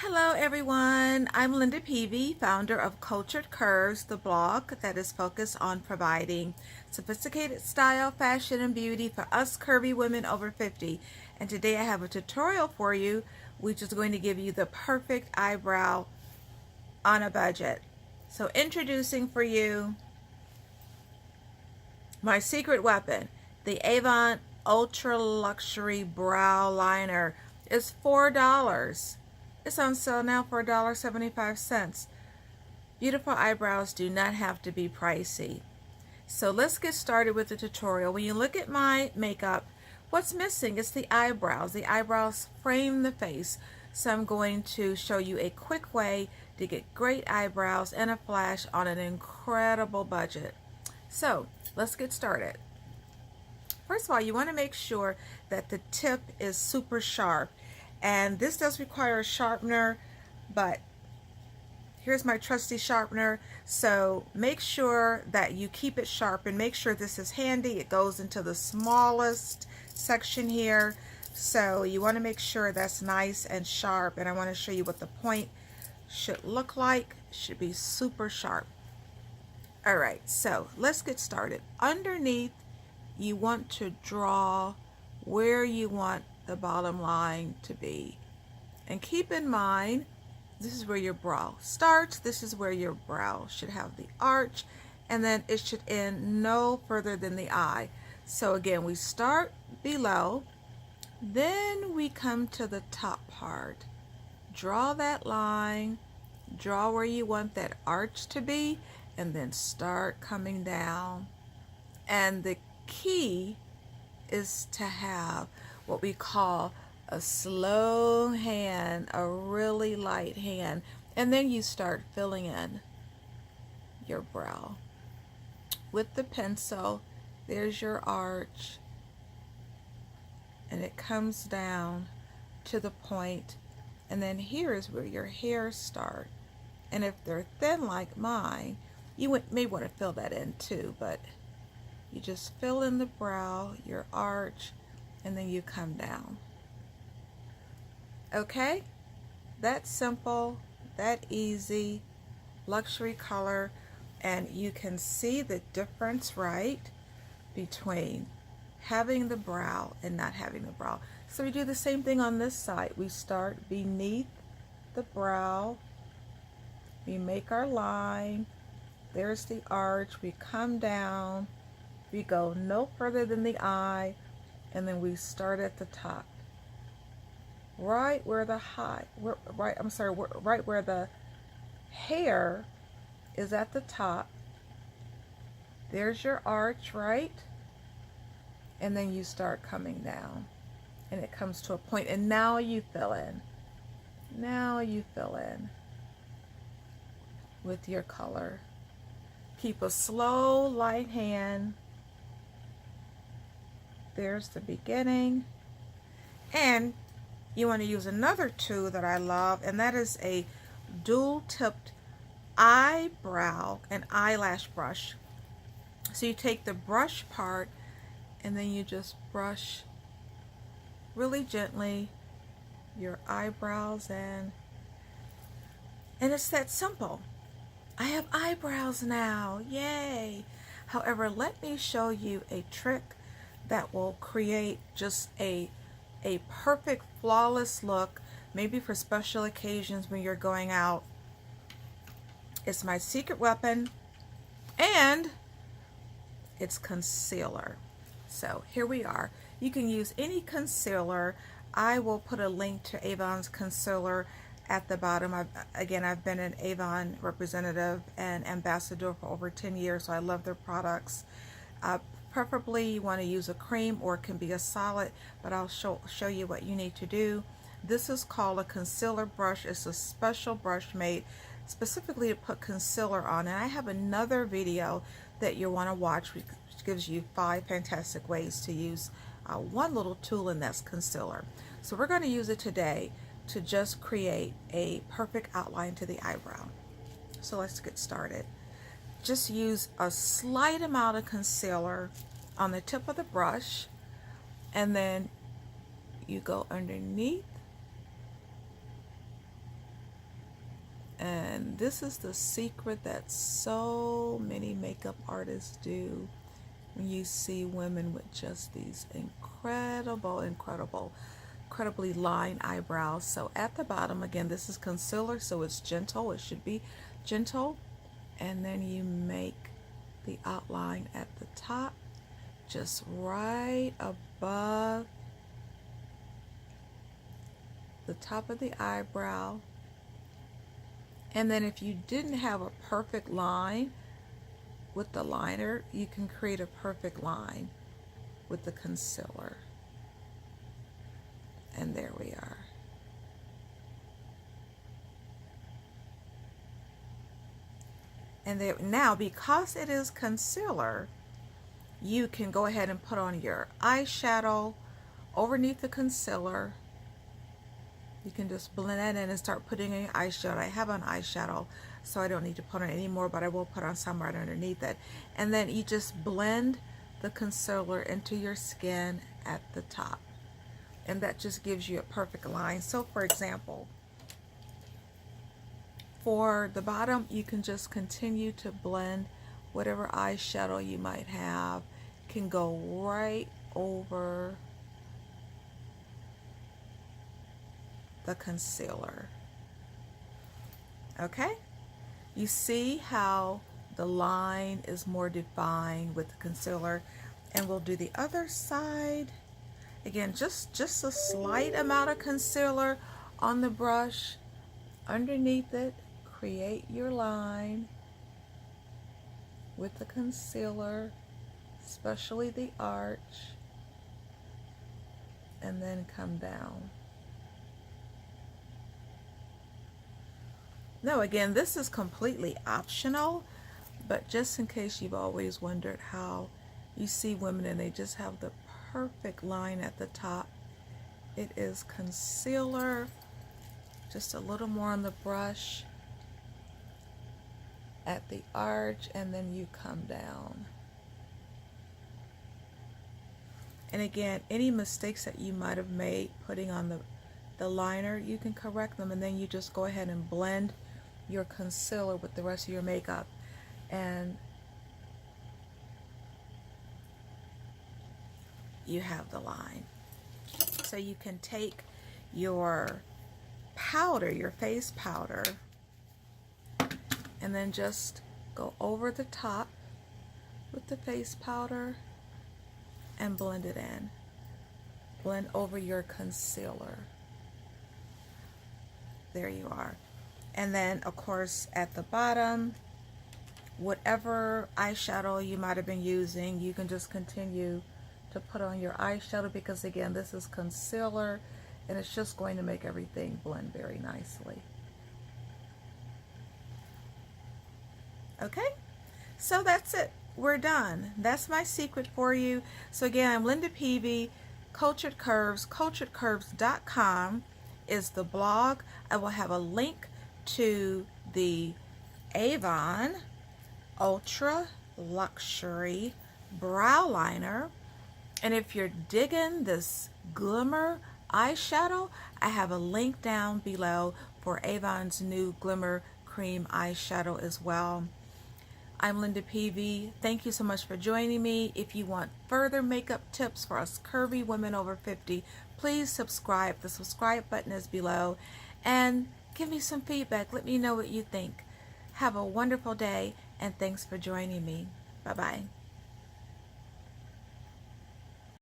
Hello everyone, I'm Linda Peavy, founder of Cultured Curves, the blog that is focused on providing sophisticated style, fashion, and beauty for us curvy women over 50. And today I have a tutorial for you, which is going to give you the perfect eyebrow on a budget. So introducing for you my secret weapon, the Avon Ultra Luxury Brow Liner. Is $4. It's on sale now for $1.75. Beautiful eyebrows do not have to be pricey. So let's get started with the tutorial. When you look at my makeup, what's missing is the eyebrows. The eyebrows frame the face. So I'm going to show you a quick way to get great eyebrows and a flash on an incredible budget. So let's get started. First of all, you want to make sure that the tip is super sharp. And this does require a sharpener, but here's my trusty sharpener. So make sure that you keep it sharp and make sure this is handy. It goes into the smallest section here. So you want to make sure that's nice and sharp. And I want to show you what the point should look like. It should be super sharp. All right, so let's get started. Underneath, you want to draw where you want the bottom line to be. And keep in mind, this is where your brow starts. This is where your brow should have the arch, and then it should end no further than the eye. So again, we start below, then we come to the top part. Draw that line, draw where you want that arch to be, and then start coming down. And the key is to have what we call a slow hand, a really light hand, and then you start filling in your brow with the pencil. There's your arch, and it comes down to the point, and then here is where your hairs start. And if they're thin like mine, you may want to fill that in too, but you just fill in the brow, your arch, and then you come down. Okay? That simple, that easy, luxury color, and you can see the difference, right, between having the brow and not having the brow. So we do the same thing on this side. We start beneath the brow, we make our line, there's the arch, we come down, we go no further than the eye, and then we start at the top. Right where the right where the hair is at the top. There's your arch, right? And then you start coming down, and it comes to a point, and now you fill in. Now you fill in with your color. Keep a slow, light hand. There's the beginning. And you want to use another tool that I love, and that is a dual-tipped eyebrow and eyelash brush. So you take the brush part, and then you just brush really gently your eyebrows in. And it's that simple. I have eyebrows now, yay! However, let me show you a trick that will create just a perfect, flawless look, maybe for special occasions when you're going out. It's my secret weapon, and it's concealer. So here we are. You can use any concealer. I will put a link to Avon's concealer at the bottom. I've been an Avon representative and ambassador for over 10 years, so I love their products. Preferably you want to use a cream, or it can be a solid, but I'll show you what you need to do. This is called a concealer brush. It's a special brush made specifically to put concealer on, and I have another video that you'll want to watch which gives you 5 fantastic ways to use one little tool, and that's concealer. So we're going to use it today to just create a perfect outline to the eyebrow. So let's get started. Just use a slight amount of concealer on the tip of the brush, and then you go underneath And this is the secret that so many makeup artists do. When you see women with just these incredibly lined eyebrows. So at the bottom, again, this is concealer, so it's gentle. It should be gentle. And then you make the outline at the top, just right above the top of the eyebrow. And then if you didn't have a perfect line with the liner, you can create a perfect line with the concealer. And there we are. And there, now, because it is concealer, you can go ahead and put on your eyeshadow underneath the concealer. You can just blend that in and start putting in your eyeshadow. I have on eyeshadow, so I don't need to put on any more, but I will put on some right underneath it. And then you just blend the concealer into your skin at the top. And that just gives you a perfect line. So for example, for the bottom, you can just continue to blend whatever eyeshadow you might have. Can go right over the concealer. Okay? You see how the line is more defined with the concealer. And we'll do the other side. Again, just a slight amount of concealer on the brush. Underneath it, create your line with the concealer, especially the arch, and then come down. Now again, this is completely optional, but just in case you've always wondered how you see women and they just have the perfect line at the top. It is concealer, just a little more on the brush at the arch, and then you come down. And again, any mistakes that you might have made putting on the liner, you can correct them, and then you just go ahead and blend your concealer with the rest of your makeup. And you have the line. So you can take your powder, your face powder, and then just go over the top with the face powder and blend it in. Blend over your concealer. There you are. And then of course at the bottom, whatever eyeshadow you might have been using, you can just continue to put on your eyeshadow, because again, this is concealer and it's just going to make everything blend very nicely. Okay, so that's it. We're done. That's my secret for you. So again, I'm Linda Peavy, Cultured Curves. CulturedCurves.com is the blog. I will have a link to the Avon Ultra Luxury Brow Liner. And if you're digging this glimmer eyeshadow, I have a link down below for Avon's new Glimmer Cream eyeshadow as well. I'm Linda Peavy. Thank you so much for joining me. If you want further makeup tips for us curvy women over 50, please subscribe. The subscribe button is below. And give me some feedback. Let me know what you think. Have a wonderful day, and thanks for joining me. Bye-bye.